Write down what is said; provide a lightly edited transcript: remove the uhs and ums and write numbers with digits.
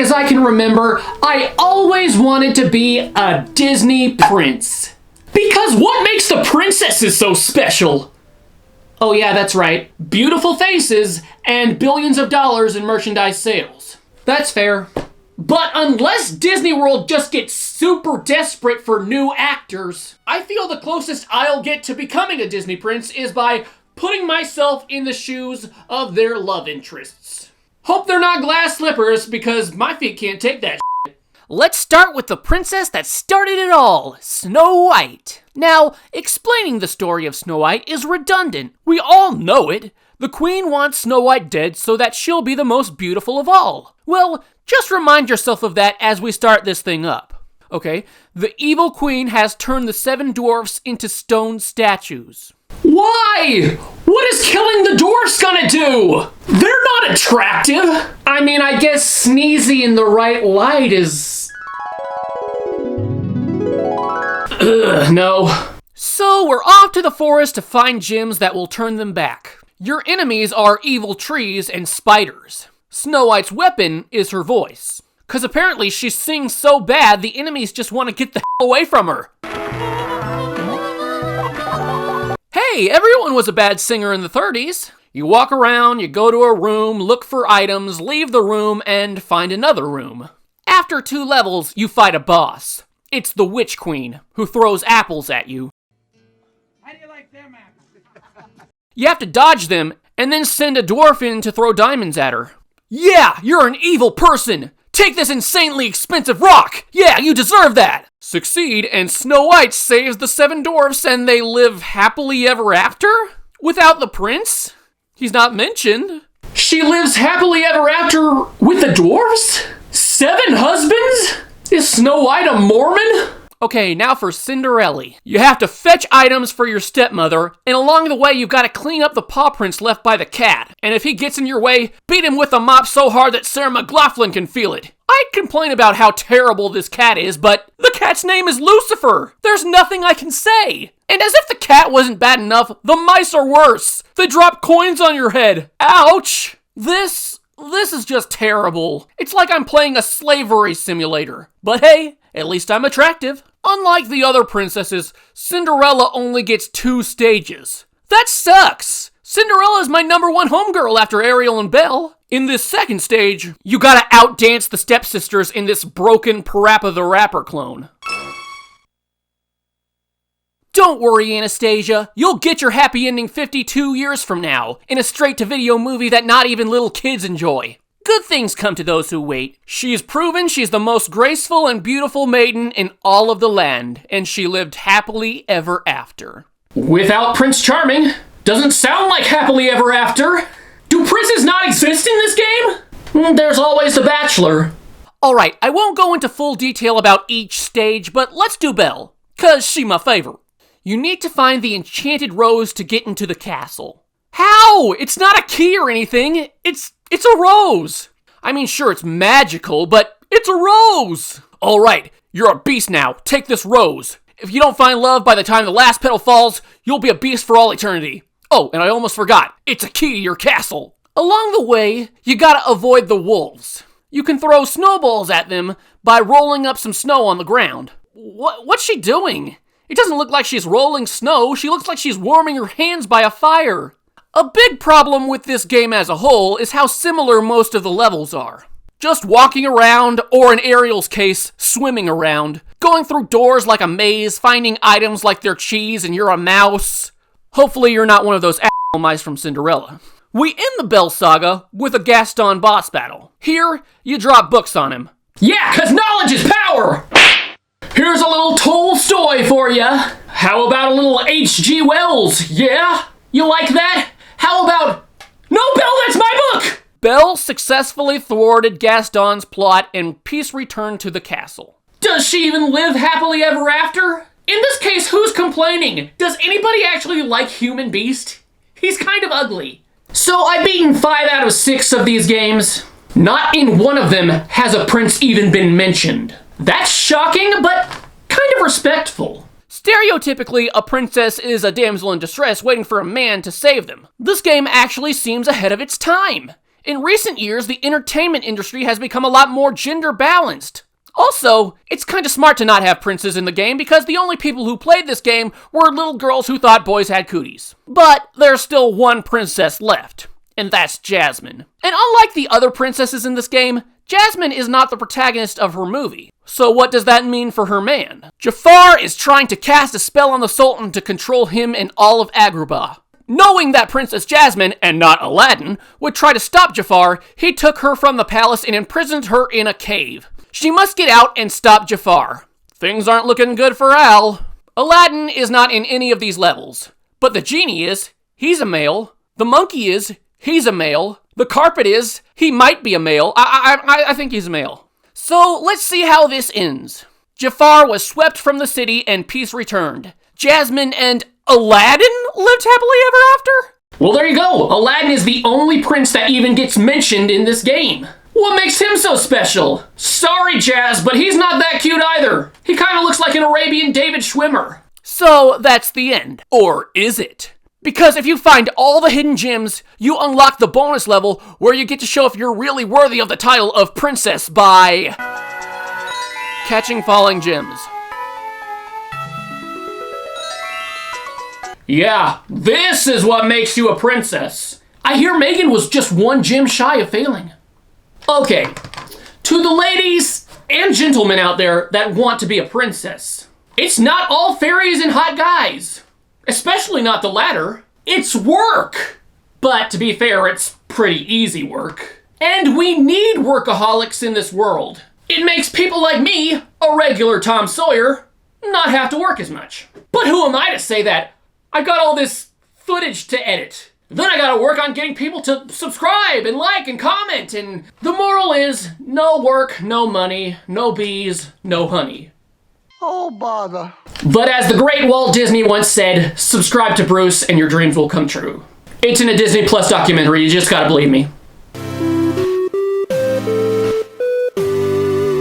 as I can remember, I always wanted to be a Disney prince. Because what makes the princesses so special? Oh yeah, that's right. Beautiful faces and billions of dollars in merchandise sales. That's fair. But unless Disney World just gets super desperate for new actors, I feel the closest I'll get to becoming a Disney prince is by putting myself in the shoes of their love interests. Hope they're not glass slippers, because my feet can't take that shit. Let's start with the princess that started it all, Snow White. Now, explaining the story of Snow White is redundant. We all know it. The queen wants Snow White dead so that she'll be the most beautiful of all. Well, just remind yourself of that as we start this thing up. Okay, the evil queen has turned the 7 dwarfs into stone statues. Why? What is killing the dwarfs gonna do? They're not attractive. I mean, I guess Sneezy in the right light is... Ugh, no. So we're off to the forest to find gems that will turn them back. Your enemies are evil trees and spiders. Snow White's weapon is her voice. Cause apparently she sings so bad the enemies just want to get the hell away from her. Hey, everyone was a bad singer in the 30s. You walk around, you go to a room, look for items, leave the room, and find another room. After 2 levels, you fight a boss. It's the Witch Queen, who throws apples at you. How do you like them apples? You have to dodge them, and then send a dwarf in to throw diamonds at her. Yeah, you're an evil person! Take this insanely expensive rock! Yeah, you deserve that! Succeed, and Snow White saves the 7 dwarfs and they live happily ever after? Without the prince? He's not mentioned. She lives happily ever after with the dwarfs? 7 husbands? Is Snow White a Mormon? Okay, now for Cinderelly. You have to fetch items for your stepmother, and along the way you've got to clean up the paw prints left by the cat. And if he gets in your way, beat him with a mop so hard that Sarah McLachlan can feel it. I'd complain about how terrible this cat is, but the cat's name is Lucifer. There's nothing I can say. And as if the cat wasn't bad enough, the mice are worse. They drop coins on your head. Ouch! This is just terrible. It's like I'm playing a slavery simulator. But hey, at least I'm attractive. Unlike the other princesses, Cinderella only gets 2 stages. That sucks! Cinderella is my #1 homegirl after Ariel and Belle. In this second stage, you gotta outdance the stepsisters in this broken Parappa the Rapper clone. Don't worry, Anastasia. You'll get your happy ending 52 years from now, in a straight-to-video movie that not even little kids enjoy. Good things come to those who wait. She's proven she's the most graceful and beautiful maiden in all of the land, and she lived happily ever after. Without Prince Charming, doesn't sound like happily ever after. Do princes not exist in this game? There's always the Bachelor. Alright, I won't go into full detail about each stage, but let's do Belle, 'cause she my favorite. You need to find the Enchanted Rose to get into the castle. How? It's not a key or anything. It's a rose. I mean, sure, it's magical, but it's a rose. All right, you're a beast now. Take this rose. If you don't find love by the time the last petal falls, you'll be a beast for all eternity. Oh, and I almost forgot. It's a key to your castle. Along the way, you gotta avoid the wolves. You can throw snowballs at them by rolling up some snow on the ground. What's she doing? It doesn't look like she's rolling snow. She looks like she's warming her hands by a fire. A big problem with this game as a whole is how similar most of the levels are. Just walking around, or in Ariel's case, swimming around. Going through doors like a maze, finding items like they're cheese and you're a mouse. Hopefully you're not one of those asshole mice from Cinderella. We end the Belle saga with a Gaston boss battle. Here, you drop books on him. Yeah, 'cause knowledge is power! Here's a little Tolstoy for ya. How about a little H.G. Wells, yeah? You like that? How about... No, Belle, that's my book! Belle successfully thwarted Gaston's plot and peace returned to the castle. Does she even live happily ever after? In this case, who's complaining? Does anybody actually like Human Beast? He's kind of ugly. So I've beaten 5 out of 6 of these games. Not in one of them has a prince even been mentioned. That's shocking, but kind of respectful. Stereotypically, a princess is a damsel in distress waiting for a man to save them. This game actually seems ahead of its time. In recent years, the entertainment industry has become a lot more gender balanced. Also, it's kind of smart to not have princes in the game because the only people who played this game were little girls who thought boys had cooties. But there's still one princess left, and that's Jasmine. And unlike the other princesses in this game, Jasmine is not the protagonist of her movie. So what does that mean for her man? Jafar is trying to cast a spell on the Sultan to control him and all of Agrabah. Knowing that Princess Jasmine, and not Aladdin, would try to stop Jafar, he took her from the palace and imprisoned her in a cave. She must get out and stop Jafar. Things aren't looking good for Al. Aladdin is not in any of these levels. But the genie is. He's a male. The monkey is. He's a male. The carpet is. He might be a male. I think he's a male. So let's see how this ends. Jafar was swept from the city and peace returned. Jasmine and Aladdin lived happily ever after? Well, there you go. Aladdin is the only prince that even gets mentioned in this game. What makes him so special? Sorry, Jazz, but he's not that cute either. He kind of looks like an Arabian David Schwimmer. So that's the end. Or is it? Because if you find all the hidden gems, you unlock the bonus level where you get to show if you're really worthy of the title of princess by catching falling gems. Yeah, this is what makes you a princess. I hear Megan was just one gem shy of failing. Okay, to the ladies and gentlemen out there that want to be a princess, it's not all fairies and hot guys. Especially not the latter. It's work. But to be fair, it's pretty easy work. And we need workaholics in this world. It makes people like me, a regular Tom Sawyer, not have to work as much. But who am I to say that? I've got all this footage to edit. Then I gotta work on getting people to subscribe and like and comment. And the moral is, no work, no money, no bees, no honey. Oh, bother. But as the great Walt Disney once said, subscribe to Bruce and your dreams will come true. It's in a Disney Plus documentary, you just gotta believe me.